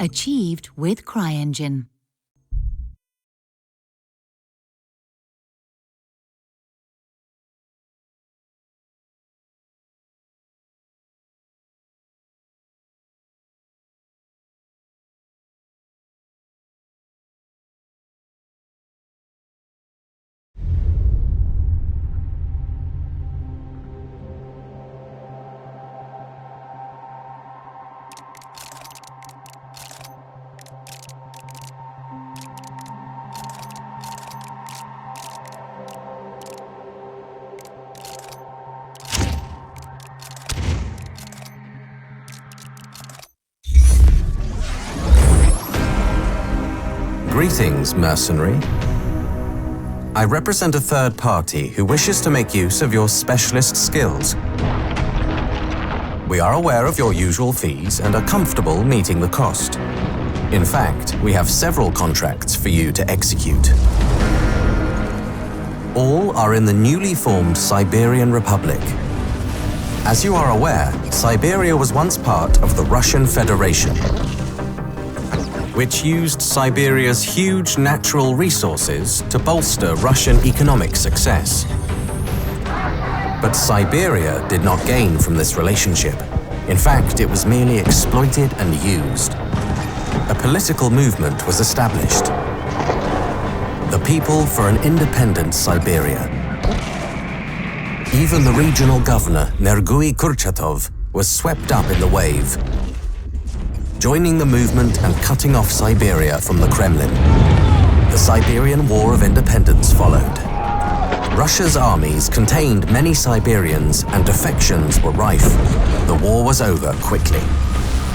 achieved with CryEngine. Greetings, mercenary. I represent a third party who wishes to make use of your specialist skills. We are aware of your usual fees and are comfortable meeting the cost. In fact, we have several contracts for you to execute. All are in the newly formed Siberian Republic. As you are aware, Siberia was once part of the Russian Federation, which used Siberia's huge natural resources to bolster Russian economic success. But Siberia did not gain from this relationship. In fact, it was merely exploited and used. A political movement was established. The People for an Independent Siberia. Even the regional governor, Nergui Kurchatov, was swept up in the wave, joining the movement and cutting off Siberia from the Kremlin. The Siberian War of Independence followed. Russia's armies contained many Siberians and defections were rife. The war was over quickly.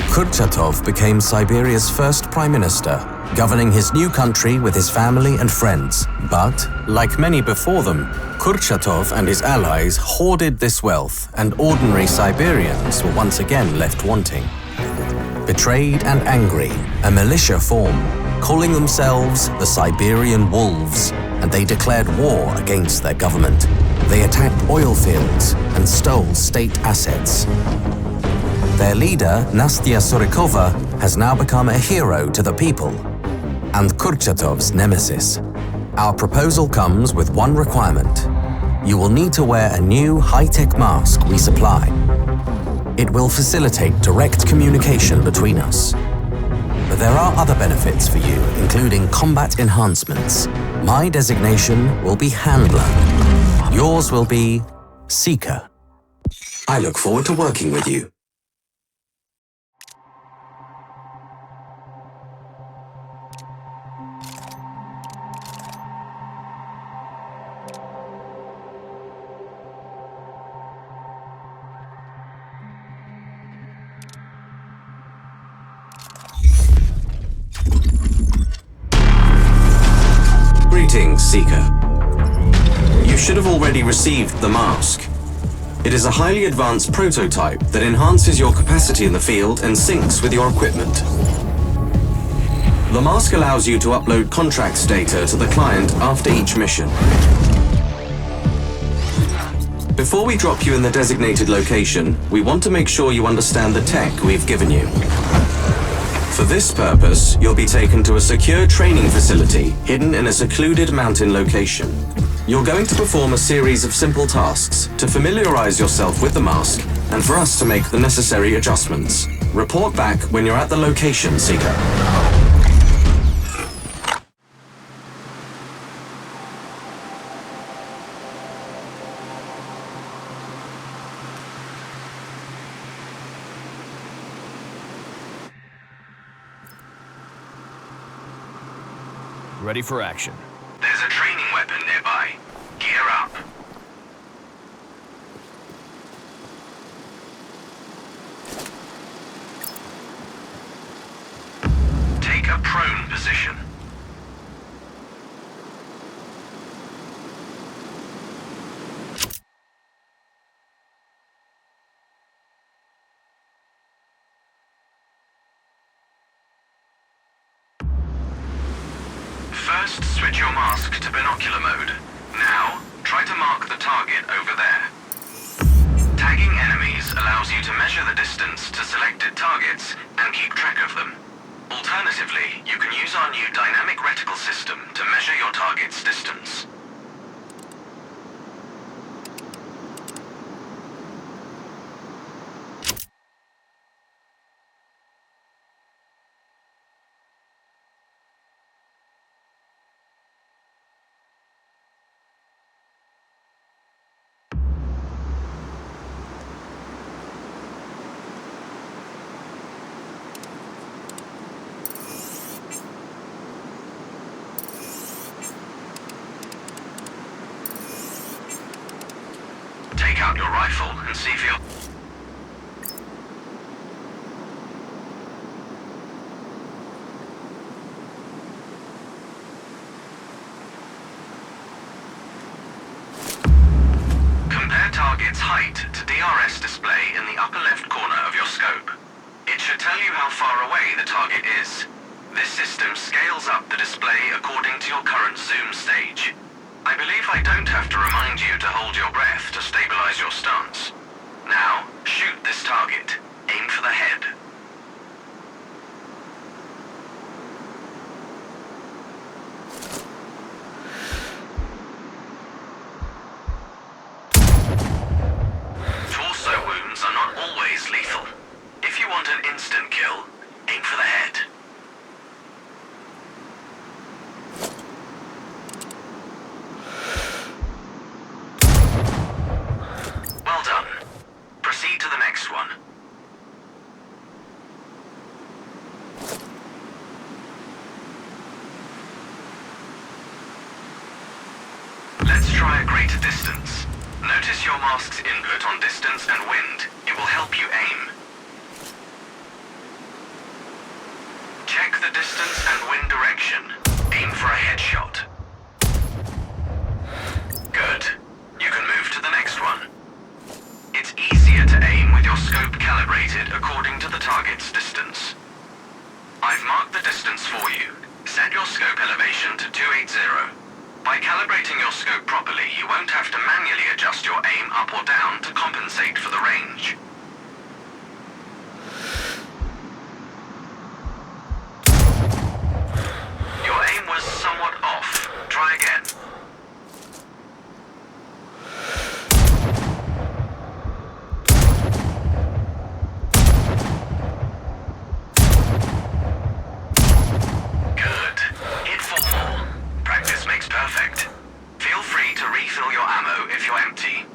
Kurchatov became Siberia's first prime minister, governing his new country with his family and friends. But, like many before them, Kurchatov and his allies hoarded this wealth, and ordinary Siberians were once again left wanting. Betrayed and angry, a militia formed, calling themselves the Siberian Wolves, and they declared war against their government. They attacked oil fields and stole state assets. Their leader, Nastya Surikova, has now become a hero to the people, and Kurchatov's nemesis. Our proposal comes with one requirement. You will need to wear a new high-tech mask we supply. It will facilitate direct communication between us. But there are other benefits for you, including combat enhancements. My designation will be Handler. Yours will be Seeker. I look forward to working with you. Greetings, Seeker. You should have already received the mask. It is a highly advanced prototype that enhances your capacity in the field and syncs with your equipment. The mask allows you to upload contracts data to the client after each mission. Before we drop you in the designated location, we want to make sure you understand the tech we've given you. For this purpose, you'll be taken to a secure training facility hidden in a secluded mountain location. You're going to perform a series of simple tasks to familiarize yourself with the mask and for us to make the necessary adjustments. Report back when you're at the location, Seeker. Ready for action. There's a training weapon nearby. Gear up. Take a prone position. First, switch your mask to binocular mode. Now, try to mark the target over there. Tagging enemies allows you to measure the distance to selected targets and keep track of them. Alternatively, you can use our new dynamic reticle system to measure your target's distance. Take out your rifle and see if you're... Compare target's height to DRS display in the upper left corner of your scope. It should tell you how far away the target is. This system scales up the display according to your current zoom stage. I believe I don't have to remind you to hold your breath to stabilize your stance. Now, shoot this target. Aim for the head. Torso wounds are not always lethal. If you want an instant kill, aim for the head. Well done. Proceed to the next one. Let's try a greater distance. Notice your mask's input on distance and wind. It will help you aim. Check the distance and wind direction. Aim for a headshot. Good. You can move to the next one. It's easier to aim with your scope calibrated according to the target's distance. I've marked the distance for you. Set your scope elevation to 280. By calibrating your scope properly, you won't have to manually adjust your aim up or down to compensate for the range. Your aim was somewhat off. Try again. Good. Hit for more. Practice makes perfect. Feel free to refill your ammo if you're empty.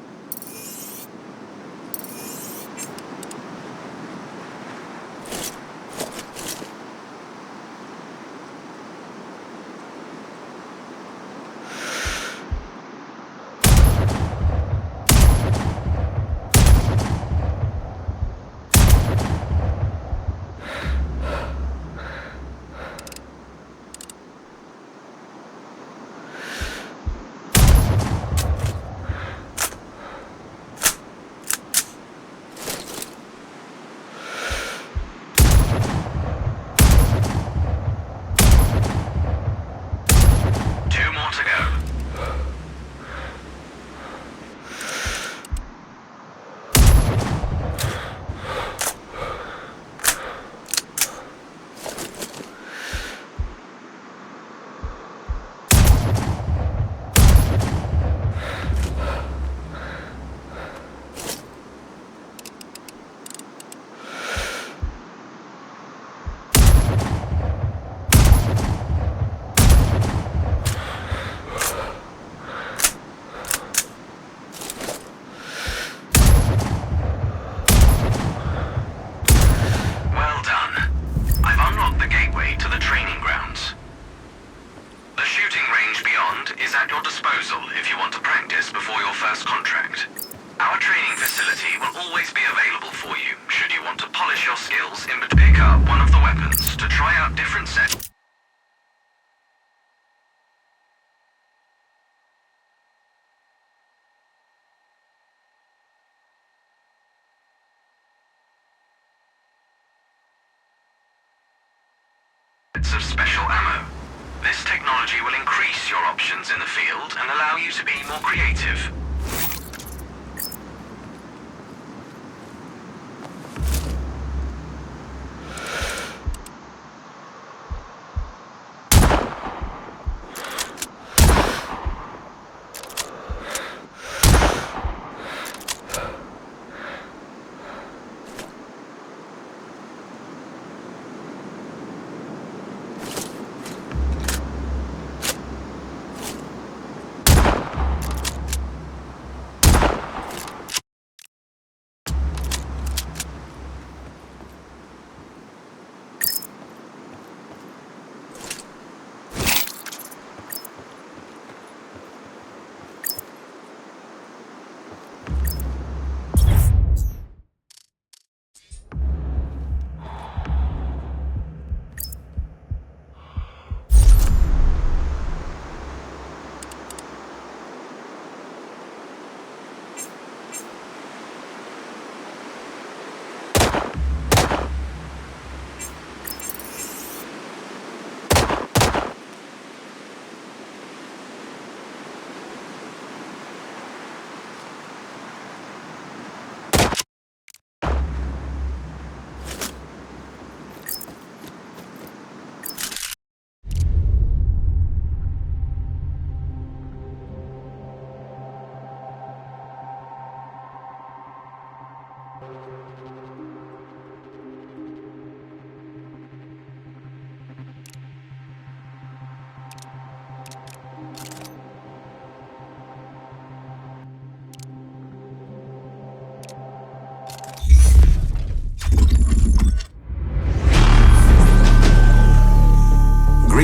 Of special ammo. This technology will increase your options in the field and allow you to be more creative.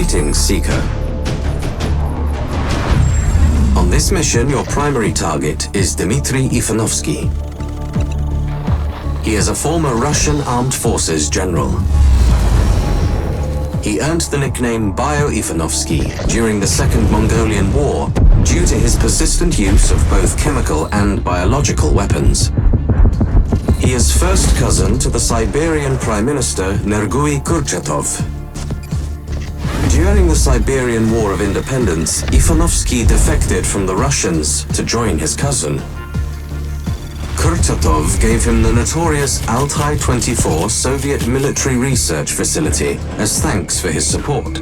Greetings, Seeker. On this mission, your primary target is Dmitry Ivanovsky. He is a former Russian Armed Forces general. He earned the nickname Bio-Ivanovsky during the Second Mongolian War due to his persistent use of both chemical and biological weapons. He is first cousin to the Siberian Prime Minister Nergui Kurchatov. During the Siberian War of Independence, Ivanovsky defected from the Russians to join his cousin. Kurchatov gave him the notorious Altai-24 Soviet military research facility as thanks for his support.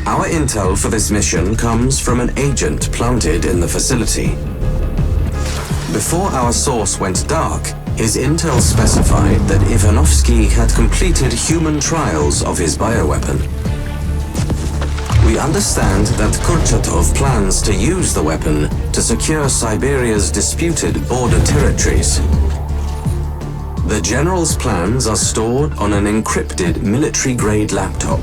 Our intel for this mission comes from an agent planted in the facility. Before our source went dark, his intel specified that Ivanovsky had completed human trials of his bioweapon. We understand that Kurchatov plans to use the weapon to secure Siberia's disputed border territories. The general's plans are stored on an encrypted military-grade laptop.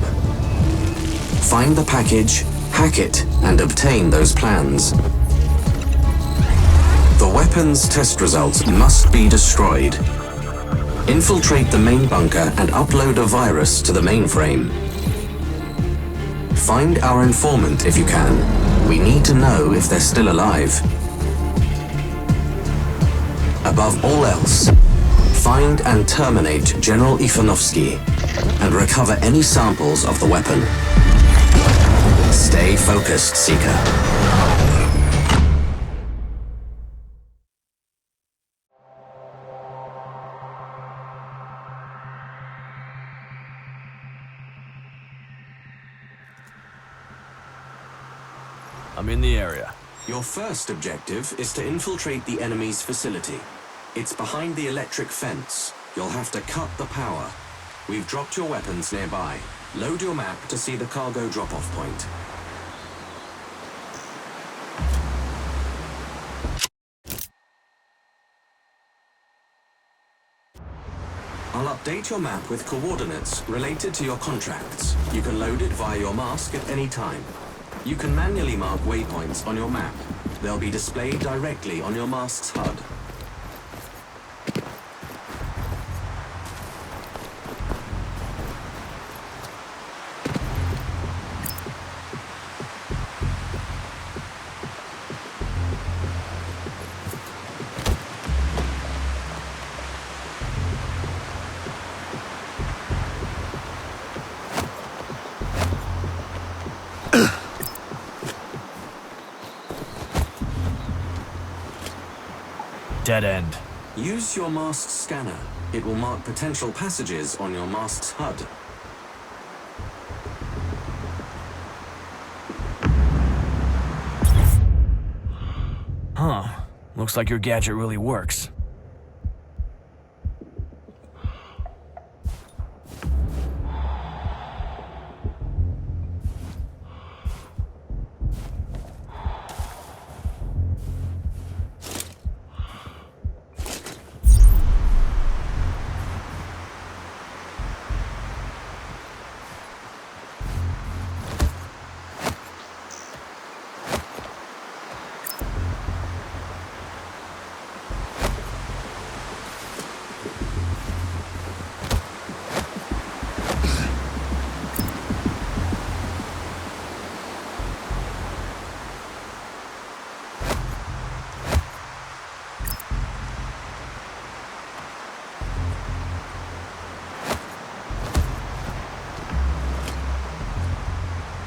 Find the package, hack it, and obtain those plans. The weapon's test results must be destroyed. Infiltrate the main bunker and upload a virus to the mainframe. Find our informant if you can. We need to know if they're still alive. Above all else, find and terminate General Ivanovsky and recover any samples of the weapon. Stay focused, Seeker. I'm in the area. Your first objective is to infiltrate the enemy's facility. It's behind the electric fence. You'll have to cut the power. We've dropped your weapons nearby. Load your map to see the cargo drop-off point. I'll update your map with coordinates related to your contracts. You can load it via your mask at any time. You can manually mark waypoints on your map. They'll be displayed directly on your mask's HUD. Dead end. Use your mask's scanner. It will mark potential passages on your mask's HUD. Huh. Looks like your gadget really works.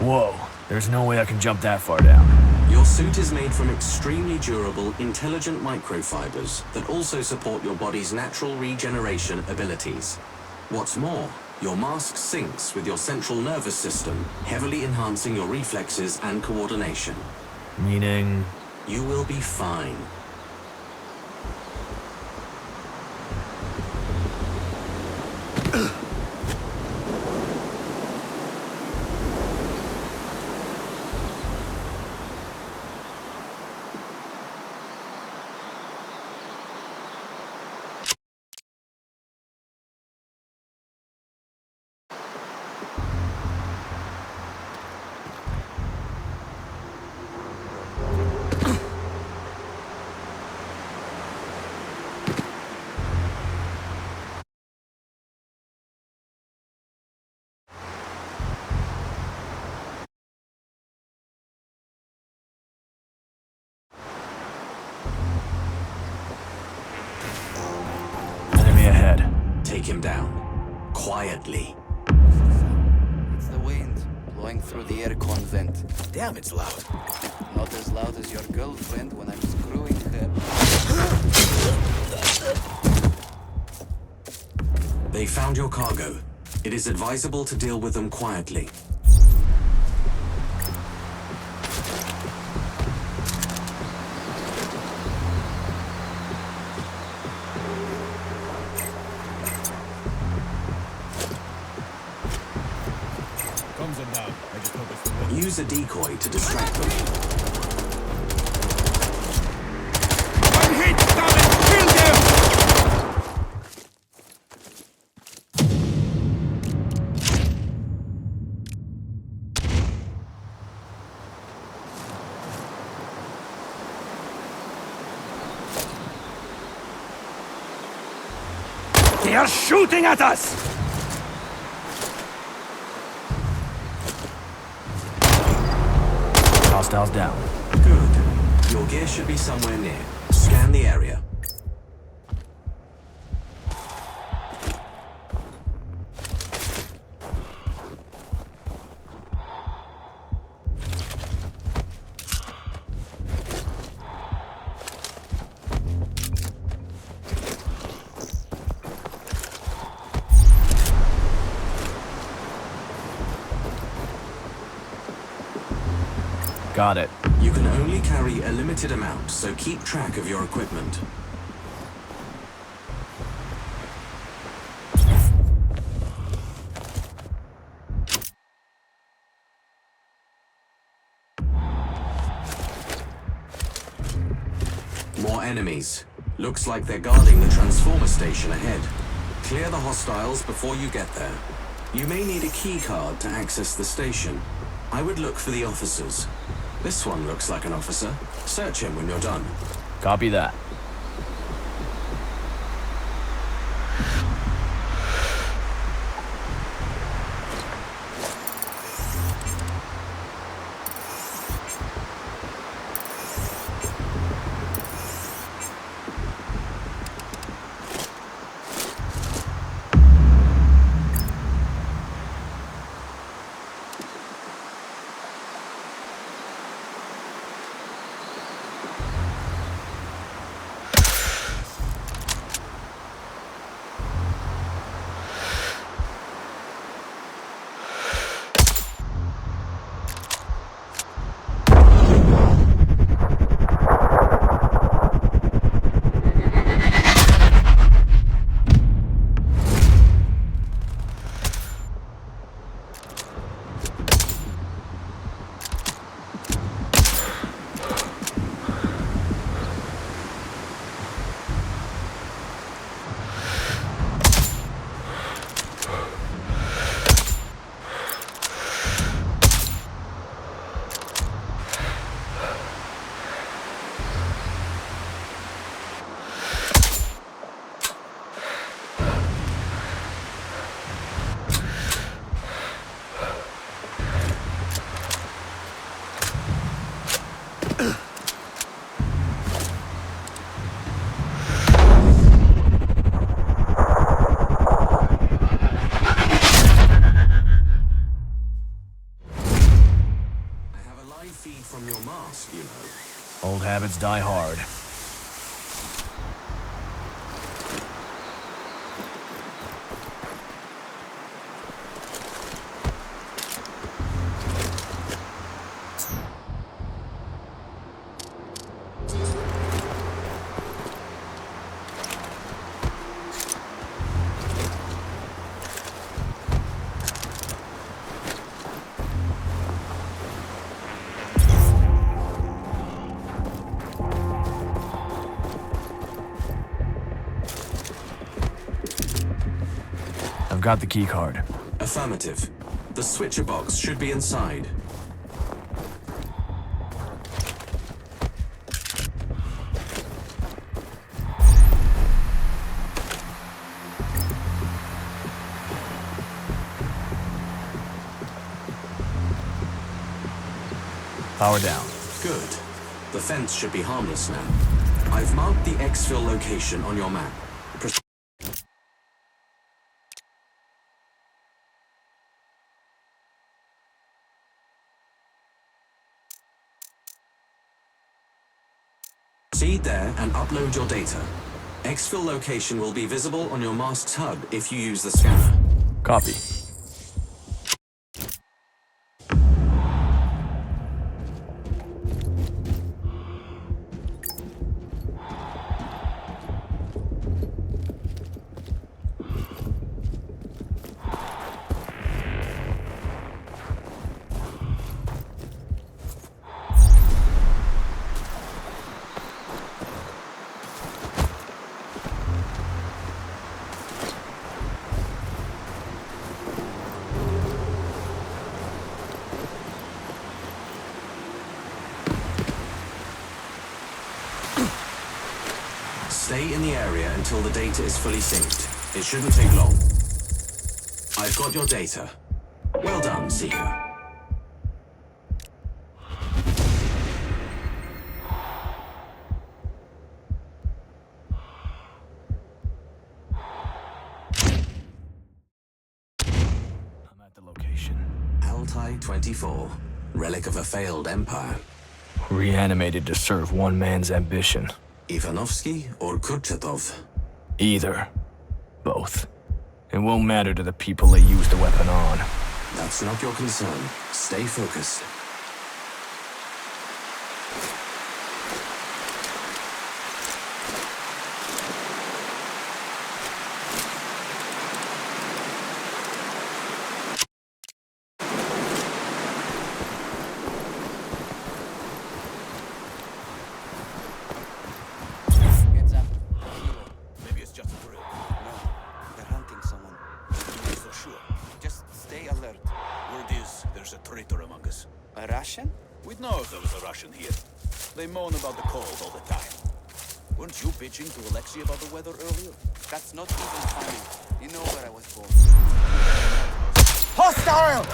Whoa, there's no way I can jump that far down. Your suit is made from extremely durable, intelligent microfibers that also support your body's natural regeneration abilities. What's more, your mask syncs with your central nervous system, heavily enhancing your reflexes and coordination. Meaning? You will be fine. take him down. Quietly. It's the wind blowing through the aircon vent. Damn, it's loud. Not as loud as your girlfriend when I'm screwing her. They found your cargo. It is advisable to deal with them quietly. Use a decoy to distract them. One hit, damn it! Kill them! They are shooting at us! Hostiles down. Good. Your gear should be somewhere near. Scan the area. Got it. You can only carry a limited amount, so keep track of your equipment. More enemies. Looks like they're guarding the transformer station ahead. Clear the hostiles before you get there. You may need a key card to access the station. I would look for the officers. This one looks like an officer. Search him when you're done. Copy that. Feed from your mask, you know. Old habits die hard. I've got the key card. Affirmative. The switcher box should be inside. Power down. Good. The fence should be harmless now. I've marked the exfil location on your map. Proceed there and upload your data. Exfil location will be visible on your mast's HUD if you use the scanner. Copy. Stay in the area until the data is fully synced. It shouldn't take long. I've got your data. Well done, Seeker. I'm at the location. Altai 24, relic of a failed empire. Reanimated to serve one man's ambition. Ivanovsky or Kurchatov? Either. Both. It won't matter to the people they use the weapon on. That's not your concern. Stay focused. Heads up. Hero. Maybe it's just a drill. No, they're hunting someone. For sure. Just stay alert. Word is, there's a traitor among us. A Russian? We'd know if there was a Russian here. They moan about the cold all the time. Weren't you bitching to Alexei about the weather earlier? That's not even funny. You know where I was born. Hostile!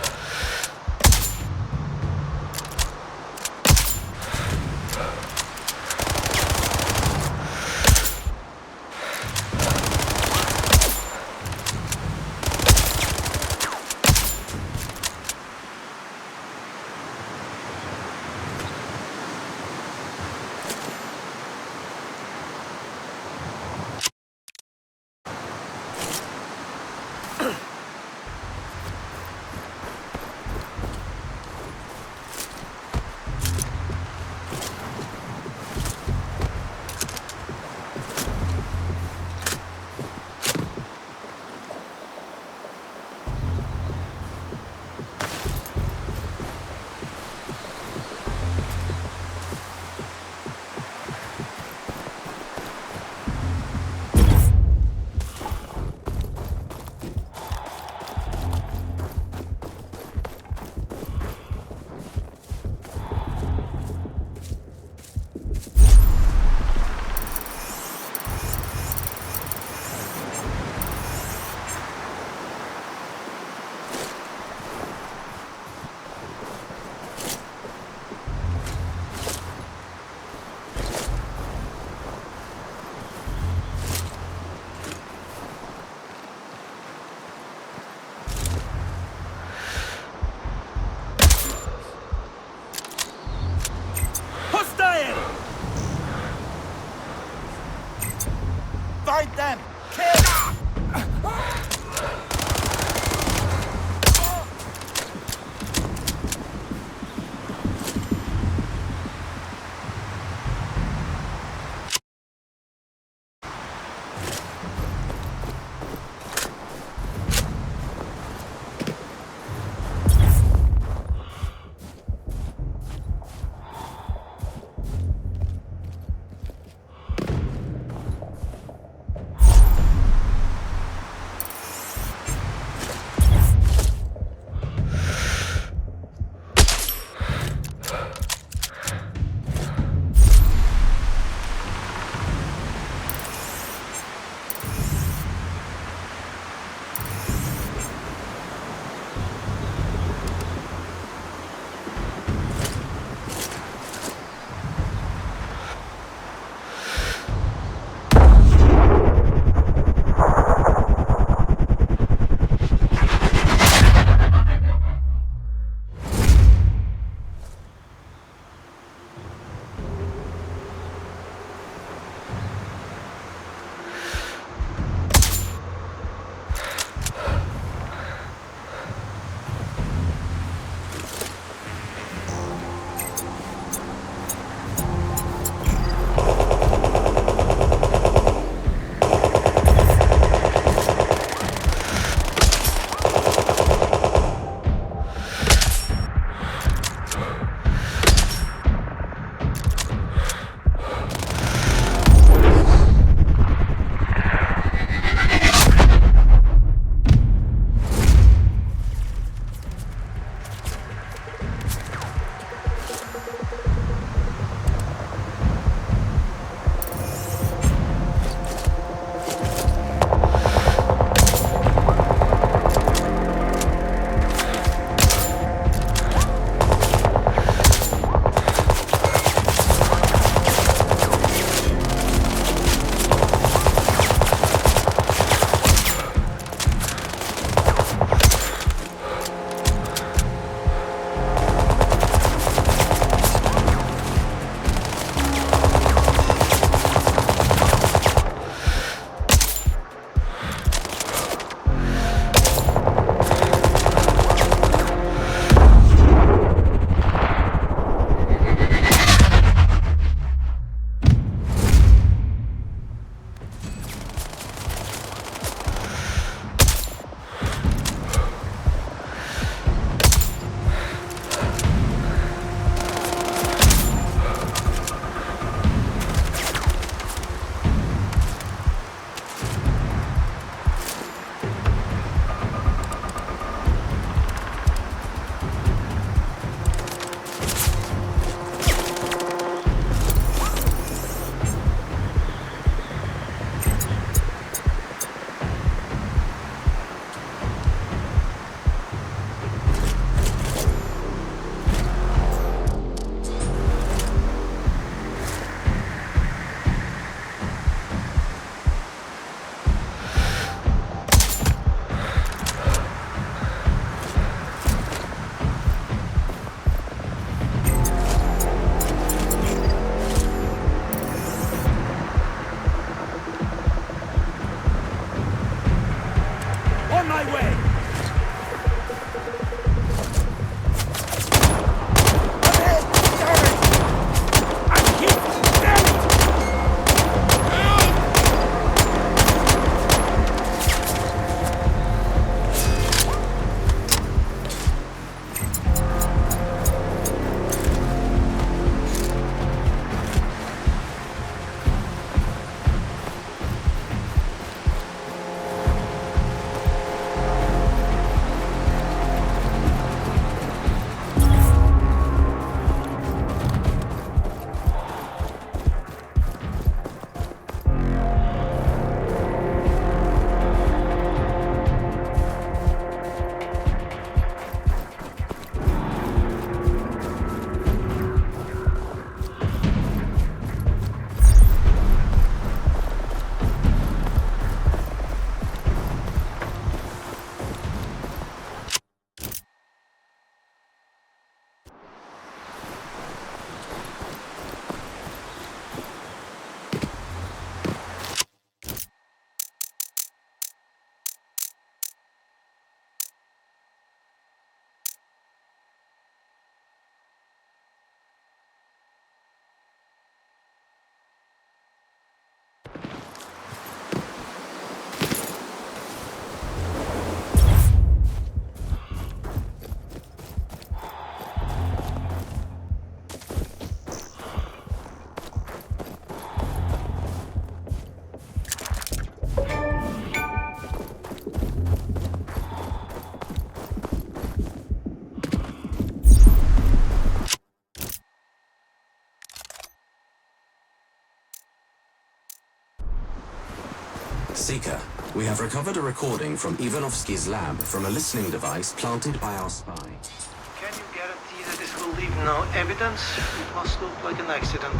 Seeker, we have recovered a recording from Ivanovsky's lab from a listening device planted by our spy. Can you guarantee that this will leave no evidence? It must look like an accident.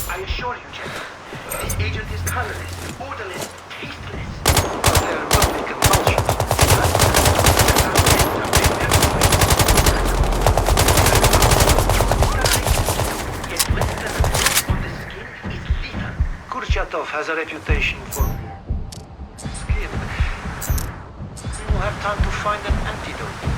I assure you, General, this agent is colorless, odorless, tasteless. But there will be compulsion. Yet Western look on the skin is lethal. Kurchatov has a reputation for skin. We will have time to find an antidote.